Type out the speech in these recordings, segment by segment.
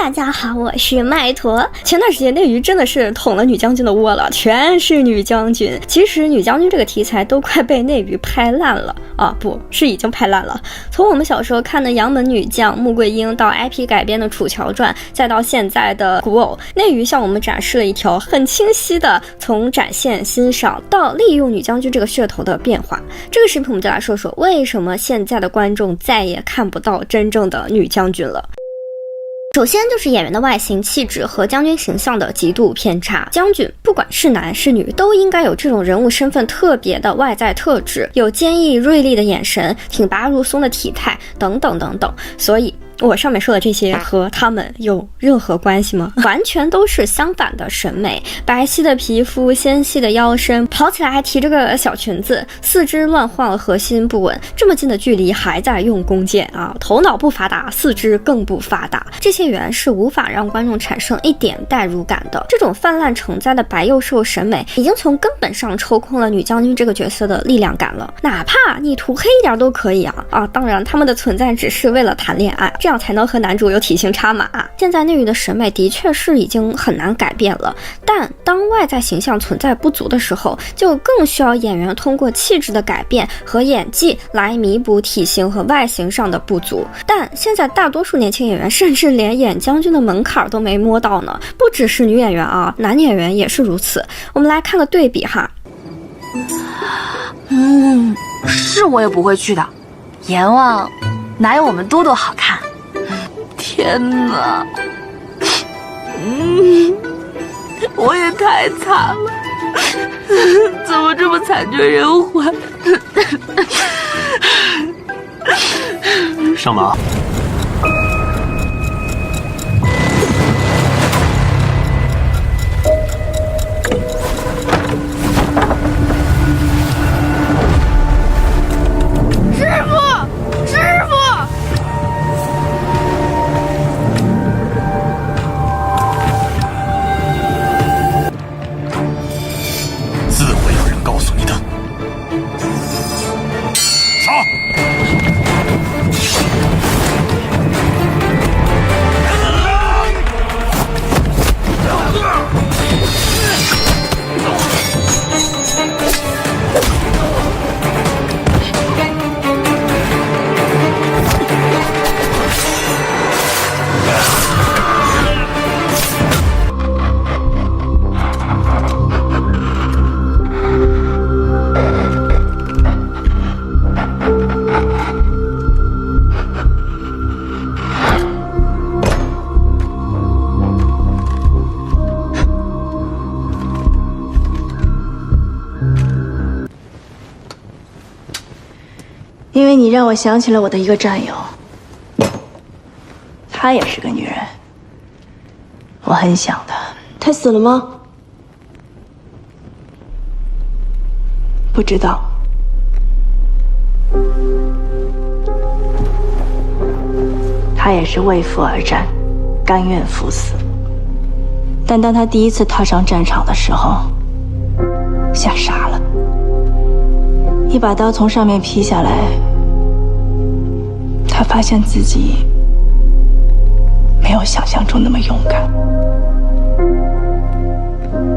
大家好，我是麦驼。前段时间内娱真的是捅了女将军的窝了，全是女将军。其实女将军这个题材都快被内娱拍烂了啊，不是已经拍烂了。从我们小时候看的《杨门女将》、穆桂英到 IP 改编的《楚乔传》，再到现在的古偶，内娱向我们展示了一条很清晰的从展现、欣赏到利用女将军这个噱头的变化。这个视频我们就来说说为什么现在的观众再也看不到真正的女将军了。首先就是演员的外形气质和将军形象的极度偏差。将军不管是男是女，都应该有这种人物身份特别的外在特质，有坚毅锐利的眼神，挺拔如松的体态，等等等等。所以我上面说的这些和他们有任何关系吗？完全都是相反的审美。白皙的皮肤，纤细的腰身，跑起来还提着个小裙子，四肢乱晃，核心不稳，这么近的距离还在用弓箭啊！头脑不发达，四肢更不发达，这些人是无法让观众产生一点代入感的。这种泛滥成灾的白幼瘦审美，已经从根本上抽空了女将军这个角色的力量感了。哪怕你涂黑一点都可以啊！当然，他们的存在只是为了谈恋爱，这样才能和男主有体型差嘛。现在内娱的审美的确是已经很难改变了，但当外在形象存在不足的时候，就更需要演员通过气质的改变和演技来弥补体型和外形上的不足。但现在大多数年轻演员甚至连演将军的门槛都没摸到呢，不只是女演员啊，男演员也是如此。我们来看个对比哈。是我也不会去的，阎王哪有我们多多好看。天哪，我也太惨了，怎么这么惨绝人寰？上马。因为你让我想起了我的一个战友，她也是个女人，我很想她。她死了吗？不知道。她也是为父而战，甘愿赴死。但当她第一次踏上战场的时候，吓傻了。一把刀从上面劈下来，他发现自己没有想象中那么勇敢。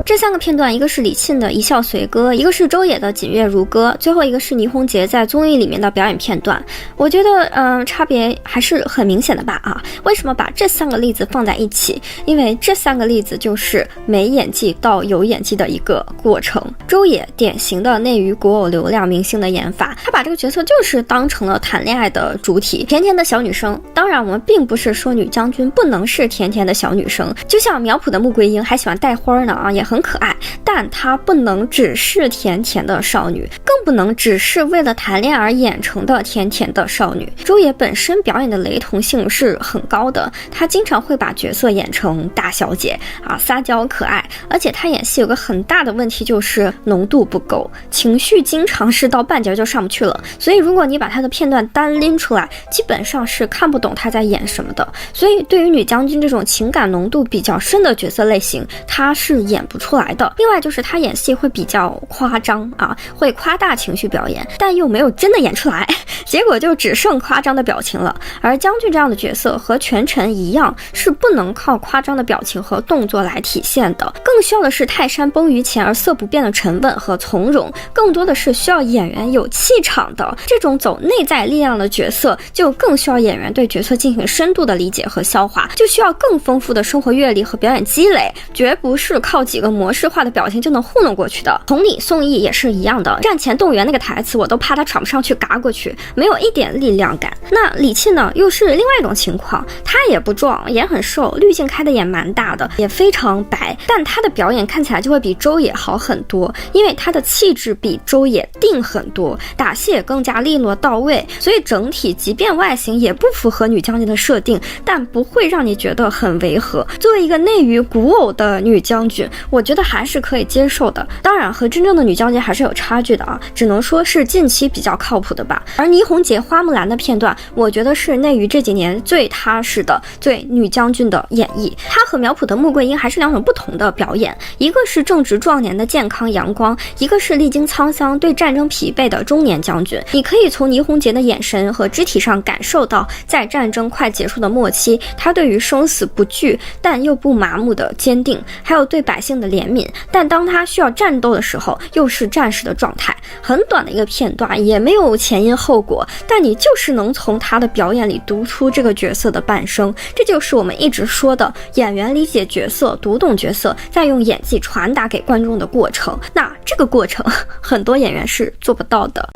这三个片段，一个是李沁的一笑随歌，一个是周也的锦月如歌，最后一个是倪虹洁在综艺里面的表演片段。我觉得差别还是很明显的吧啊？为什么把这三个例子放在一起？因为这三个例子就是没演技到有演技的一个过程。周也典型的内娱国偶流量明星的演法，他把这个角色就是当成了谈恋爱的主体，甜甜的小女生。当然我们并不是说女将军不能是甜甜的小女生，就像苗圃的穆桂英还喜欢带花呢啊，也很可爱，但她不能只是甜甜的少女，更不能只是为了谈恋爱而演成的甜甜的少女。周也本身表演的雷同性是很高的，她经常会把角色演成大小姐啊，撒娇可爱，而且她演戏有个很大的问题，就是浓度不够，情绪经常是到半截就上不去了。所以如果你把她的片段单拎出来，基本上是看不懂她在演什么的。所以对于女将军这种情感浓度比较深的角色类型，她是演不出出来的。另外就是他演戏会比较夸张啊，会夸大情绪表演，但又没有真的演出来，结果就只剩夸张的表情了。而将军这样的角色和权臣一样，是不能靠夸张的表情和动作来体现的，更需要的是泰山崩于前而色不变的沉稳和从容，更多的是需要演员有气场的。这种走内在力量的角色，就更需要演员对角色进行深度的理解和消化，就需要更丰富的生活阅历和表演积累，绝不是靠几个模式化的表情就能糊弄过去的。同理，宋轶也是一样的，战前动员那个台词我都怕他喘不上去嘎过去，没有一点力量感。那李沁呢，又是另外一种情况，他也不壮，也很瘦，滤镜开的也蛮大的，也非常白，但他的表演看起来就会比周也好很多，因为他的气质比周也定很多，打戏也更加利落到位，所以整体即便外形也不符合女将军的设定，但不会让你觉得很违和。作为一个内娱古偶的女将军，我觉得还是可以接受的。当然和真正的女将军还是有差距的啊，只能说是近期比较靠谱的吧。而倪虹洁花木兰的片段，我觉得是内娱这几年最踏实的最女将军的演绎。她和苗圃的穆桂英还是两种不同的表演，一个是正值壮年的健康阳光，一个是历经沧桑对战争疲惫的中年将军。你可以从倪虹洁的眼神和肢体上感受到在战争快结束的末期，她对于生死不惧但又不麻木的坚定，还有对百姓的怜悯，但当她需要战斗的时候又是战士的状态。很短的一个片段，也没有前因后果，但你就是能从她的表演里读出这个角色的半生。这就是我们一直说的演员理解角色、读懂角色，再用演技传达给观众的过程。那这个过程很多演员是做不到的。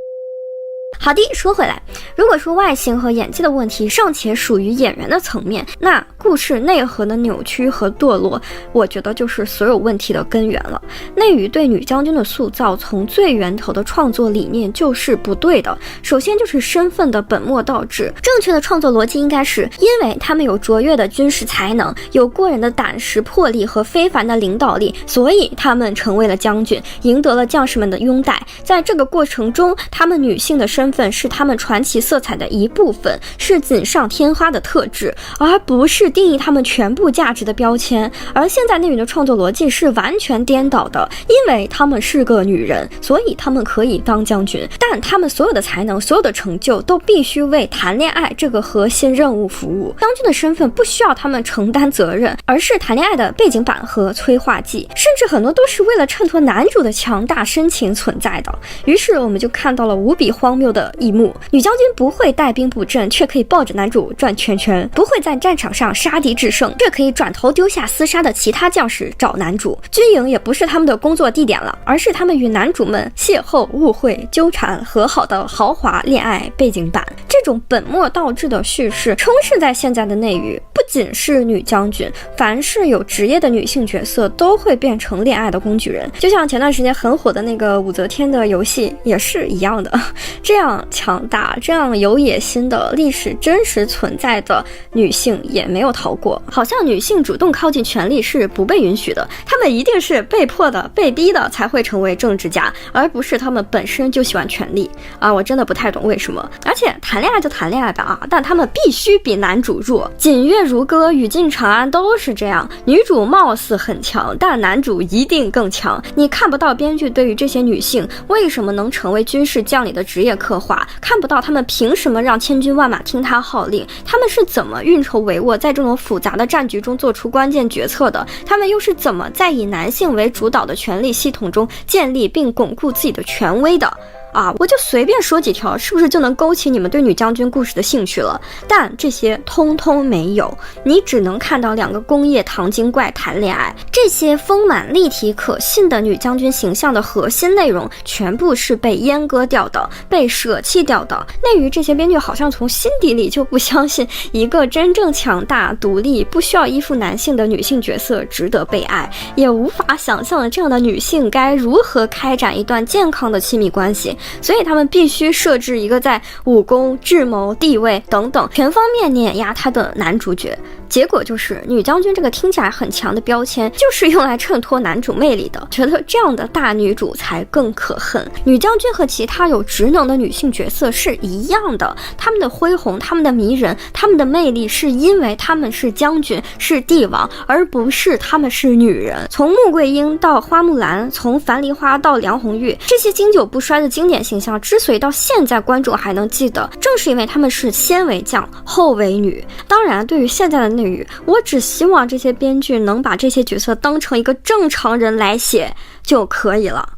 好的，说回来，如果说外形和演技的问题尚且属于演员的层面，那故事内核的扭曲和堕落，我觉得就是所有问题的根源了。内娱对女将军的塑造，从最源头的创作理念就是不对的。首先就是身份的本末倒置，正确的创作逻辑应该是，因为他们有卓越的军事才能，有过人的胆识魄力和非凡的领导力，所以他们成为了将军，赢得了将士们的拥戴。在这个过程中，他们女性的身份是他们传奇色彩的一部分，是锦上添花的特质，而不是定义他们全部价值的标签。而现在内娱的创作逻辑是完全颠倒的，因为他们是个女人，所以他们可以当将军，但他们所有的才能、所有的成就都必须为谈恋爱这个核心任务服务。将军的身份不需要他们承担责任，而是谈恋爱的背景板和催化剂，甚至很多都是为了衬托男主的强大深情存在的。于是我们就看到了无比荒谬的一幕，女将军不会带兵布阵，却可以抱着男主转圈圈；不会在战场上杀敌制胜，却可以转头丢下厮杀的其他将士找男主。军营也不是他们的工作地点了，而是他们与男主们邂逅、误会、纠缠、和好的豪华恋爱背景板。这种本末倒置的叙事充斥在现在的内娱，不仅是女将军，凡是有职业的女性角色都会变成恋爱的工具人。就像前段时间很火的那个武则天的游戏也是一样的，这样强大、这样有野心的历史真实存在的女性也没有逃过。好像女性主动靠近权力是不被允许的，她们一定是被迫的、被逼的才会成为政治家，而不是她们本身就喜欢权力啊！我真的不太懂为什么。而且谈恋爱就谈恋爱吧啊，但她们必须比男主弱。锦月如歌、雨尽长安都是这样，女主貌似很强，但男主一定更强。你看不到编剧对于这些女性为什么能成为军事将领的职业刻画，看不到他们凭什么让千军万马听他号令，他们是怎么运筹帷幄在这种复杂的战局中做出关键决策的，他们又是怎么在以男性为主导的权力系统中建立并巩固自己的权威的啊，我就随便说几条，是不是就能勾起你们对女将军故事的兴趣了？但这些通通没有，你只能看到两个工业糖精怪谈恋爱。这些丰满、立体、可信的女将军形象的核心内容，全部是被阉割掉的，被舍弃掉的。内娱这些编剧好像从心底里就不相信一个真正强大、独立、不需要依附男性的女性角色值得被爱，也无法想象这样的女性该如何开展一段健康的亲密关系。所以他们必须设置一个在武功、智谋、地位等等全方面碾压他的男主角。结果就是女将军这个听起来很强的标签，就是用来衬托男主魅力的，觉得这样的大女主才更可恨。女将军和其他有职能的女性角色是一样的，她们的恢宏，她们的迷人，她们的魅力，是因为她们是将军，是帝王，而不是她们是女人。从穆桂英到花木兰，从樊梨花到梁红玉，这些经久不衰的经典形象之所以到现在观众还能记得，正是因为她们是先为将后为女。当然，对于现在的内娱，我只希望这些编剧能把这些角色当成一个正常人来写就可以了。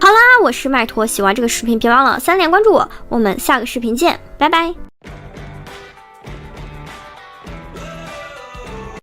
好啦，我是麦坨，喜欢这个视频别忘了3连关注我，我们下个视频见，拜拜。